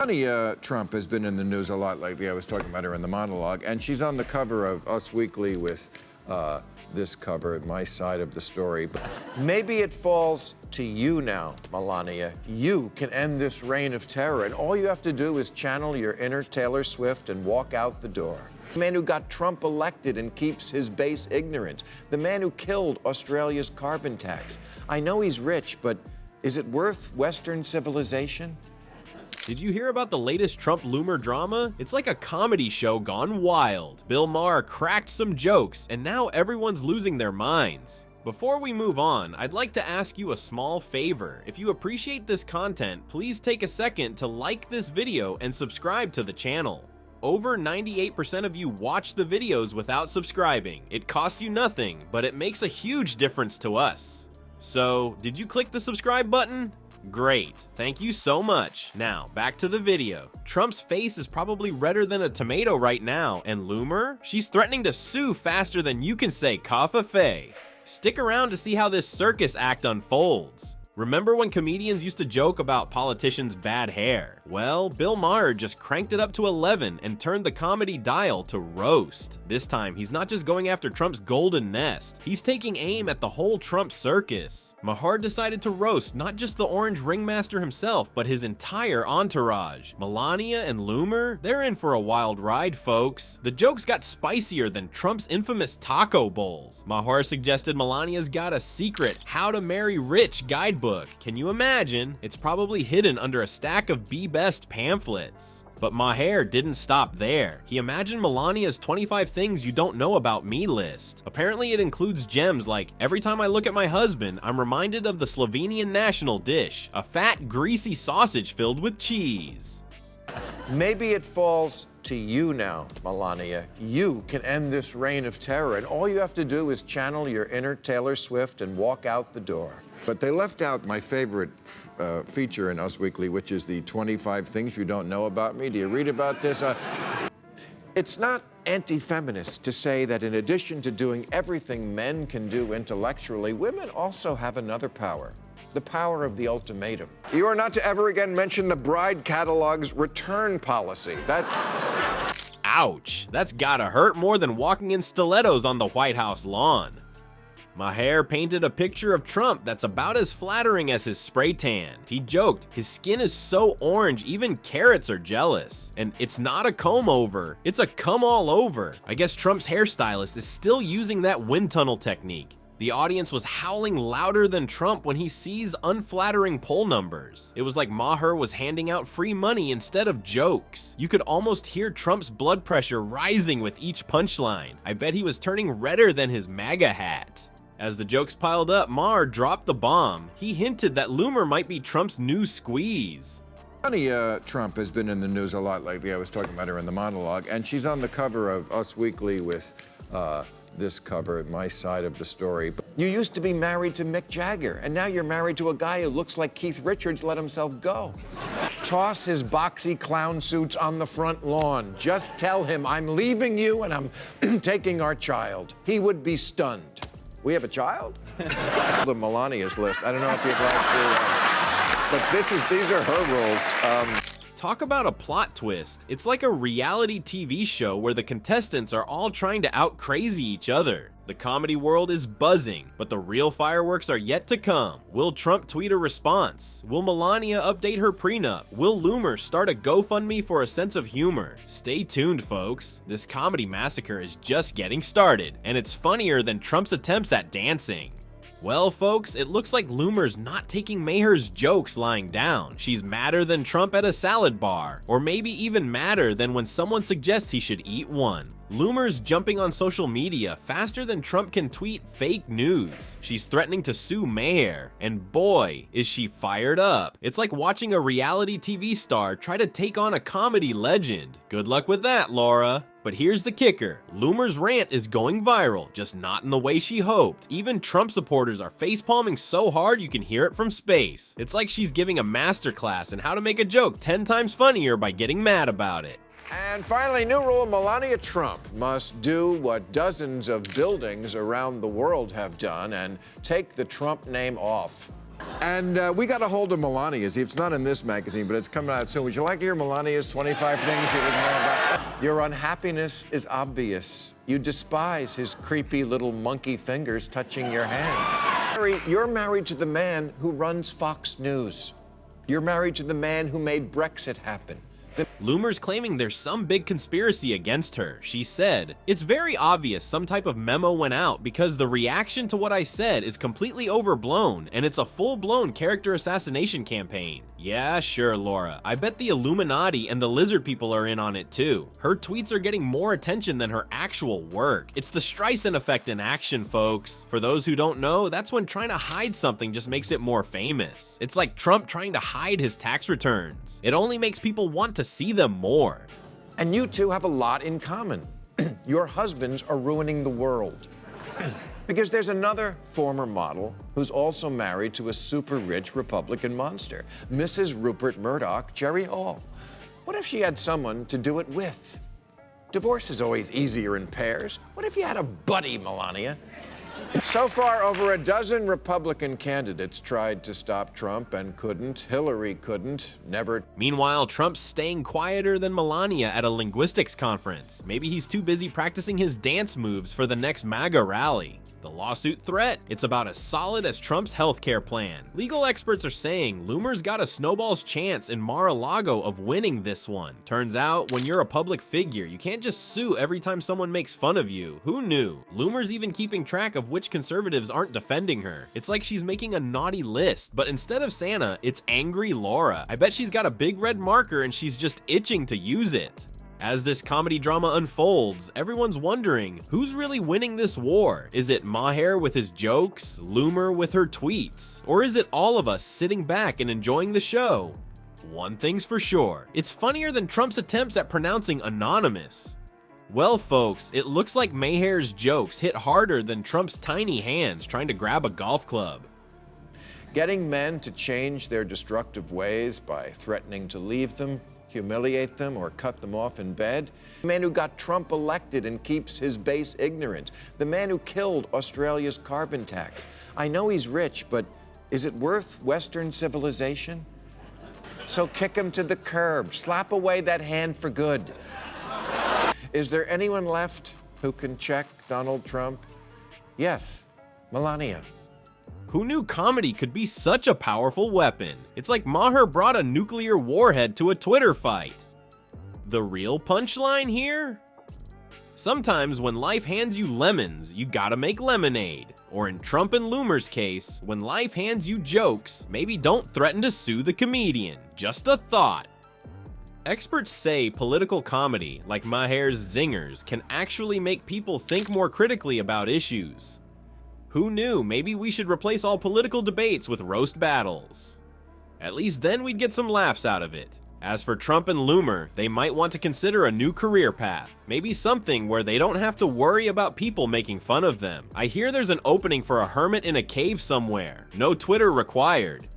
Melania Trump has been in the news a lot lately. I was talking about her in the monologue, and she's on the cover of Us Weekly with this cover, my side of the story. But maybe it falls to you now, Melania. You can end this reign of terror, and all you have to do is channel your inner Taylor Swift and walk out the door. The man who got Trump elected and keeps his base ignorant. The man who killed Australia's carbon tax. I know he's rich, but is it worth Western civilization? Did you hear about the latest Trump-Loomer drama? It's like a comedy show gone wild. Bill Maher cracked some jokes, and now everyone's losing their minds. Before we move on, I'd like to ask you a small favor. If you appreciate this content, please take a second to like this video and subscribe to the channel. Over 98% of you watch the videos without subscribing. It costs you nothing, but it makes a huge difference to us. So, did you click the subscribe button? Great, thank you so much. Now, back to the video. Trump's face is probably redder than a tomato right now, and Loomer? She's threatening to sue faster than you can say "cough-a-fay." Stick around to see how this circus act unfolds. Remember when comedians used to joke about politicians' bad hair? Well, Bill Maher just cranked it up to 11 and turned the comedy dial to roast. This time, he's not just going after Trump's golden nest, he's taking aim at the whole Trump circus. Maher decided to roast not just the orange ringmaster himself, but his entire entourage. Melania and Loomer, they're in for a wild ride, folks. The jokes got spicier than Trump's infamous taco bowls. Maher suggested Melania's got a secret how to marry rich guidebook. Can you imagine? It's probably hidden under a stack of Be Best pamphlets. But Maher didn't stop there. He imagined Melania's 25 things you don't know about me list. Apparently it includes gems like, every time I look at my husband, I'm reminded of the Slovenian national dish, a fat, greasy sausage filled with cheese. Maybe it falls to you now, Melania. You can end this reign of terror, and all you have to do is channel your inner Taylor Swift and walk out the door. But they left out my favorite feature in Us Weekly, which is the 25 things you don't know about me. Do you read about this? It's not anti-feminist to say that in addition to doing everything men can do intellectually, women also have another power. The power of the ultimatum. You are not to ever again mention the bride catalog's return policy. Ouch, that's gotta hurt more than walking in stilettos on the White House lawn. Maher painted a picture of Trump that's about as flattering as his spray tan. He joked, his skin is so orange, even carrots are jealous. And it's not a comb over, it's a come all over. I guess Trump's hairstylist is still using that wind tunnel technique. The audience was howling louder than Trump when he sees unflattering poll numbers. It was like Maher was handing out free money instead of jokes. You could almost hear Trump's blood pressure rising with each punchline. I bet he was turning redder than his MAGA hat. As the jokes piled up, Maher dropped the bomb. He hinted that Loomer might be Trump's new squeeze. Melania Trump has been in the news a lot lately. I was talking about her in the monologue, and she's on the cover of Us Weekly with this cover, my side of the story. You used to be married to Mick Jagger, and now you're married to a guy who looks like Keith Richards let himself go. Toss his boxy clown suits on the front lawn. Just tell him, I'm leaving you and I'm taking our child. He would be stunned. We have a child? The Melania's list. I don't know if you'd like to, but these are her rules. Talk about a plot twist. It's like a reality TV show where the contestants are all trying to out-crazy each other. The comedy world is buzzing, but the real fireworks are yet to come. Will Trump tweet a response? Will Melania update her prenup? Will Loomer start a GoFundMe for a sense of humor? Stay tuned, folks. This comedy massacre is just getting started, and it's funnier than Trump's attempts at dancing. Well, folks, it looks like Loomer's not taking Maher's jokes lying down. She's madder than Trump at a salad bar, or maybe even madder than when someone suggests he should eat one. Loomer's jumping on social media faster than Trump can tweet fake news. She's threatening to sue Maher, and boy, is she fired up. It's like watching a reality TV star try to take on a comedy legend. Good luck with that, Laura. But here's the kicker, Loomer's rant is going viral, just not in the way she hoped. Even Trump supporters are facepalming so hard you can hear it from space. It's like she's giving a masterclass in how to make a joke 10 times funnier by getting mad about it. And finally, new rule, Melania Trump must do what dozens of buildings around the world have done and take the Trump name off. And we got a hold of Melania's. It's not in this magazine, but it's coming out soon. Would you like to hear Melania's 25 things you didn't know about? Your unhappiness is obvious. You despise his creepy little monkey fingers touching your hand. You're married to the man who runs Fox News. You're married to the man who made Brexit happen. Loomer's claiming there's some big conspiracy against her. She said, "It's very obvious some type of memo went out because the reaction to what I said is completely overblown and it's a full-blown character assassination campaign." Yeah, sure, Laura. I bet the Illuminati and the lizard people are in on it too. Her tweets are getting more attention than her actual work. It's the Streisand effect in action, folks. For those who don't know, that's when trying to hide something just makes it more famous. It's like Trump trying to hide his tax returns. It only makes people want to see them more. And you two have a lot in common. Your husbands are ruining the world. Because there's another former model who's also married to a super rich Republican monster, Mrs. Rupert Murdoch, Jerry Hall. What if she had someone to do it with? Divorce is always easier in pairs. What if you had a buddy, Melania? So far, over a dozen Republican candidates tried to stop Trump and couldn't. Hillary couldn't, never. Meanwhile, Trump's staying quieter than Melania at a linguistics conference. Maybe he's too busy practicing his dance moves for the next MAGA rally. The lawsuit threat? It's about as solid as Trump's healthcare plan. Legal experts are saying Loomer's got a snowball's chance in Mar-a-Lago of winning this one. Turns out, when you're a public figure, you can't just sue every time someone makes fun of you. Who knew? Loomer's even keeping track of which conservatives aren't defending her. It's like she's making a naughty list, but instead of Santa, it's Angry Laura. I bet she's got a big red marker and she's just itching to use it. As this comedy drama unfolds, everyone's wondering, who's really winning this war? Is it Maher with his jokes, Loomer with her tweets, or is it all of us sitting back and enjoying the show? One thing's for sure, it's funnier than Trump's attempts at pronouncing anonymous. Well, folks, it looks like Maher's jokes hit harder than Trump's tiny hands trying to grab a golf club. Getting men to change their destructive ways by threatening to leave them, humiliate them, or cut them off in bed. The man who got Trump elected and keeps his base ignorant. The man who killed Australia's carbon tax. I know he's rich, but is it worth Western civilization? So kick him to the curb. Slap away that hand for good. Is there anyone left who can check Donald Trump? Yes, Melania. Who knew comedy could be such a powerful weapon? It's like Maher brought a nuclear warhead to a Twitter fight. The real punchline here? Sometimes when life hands you lemons, you gotta make lemonade. Or in Trump and Loomer's case, when life hands you jokes, maybe don't threaten to sue the comedian. Just a thought. Experts say political comedy, like Maher's zingers, can actually make people think more critically about issues. Who knew? Maybe we should replace all political debates with roast battles. At least then we'd get some laughs out of it. As for Trump and Loomer, they might want to consider a new career path. Maybe something where they don't have to worry about people making fun of them. I hear there's an opening for a hermit in a cave somewhere. No Twitter required.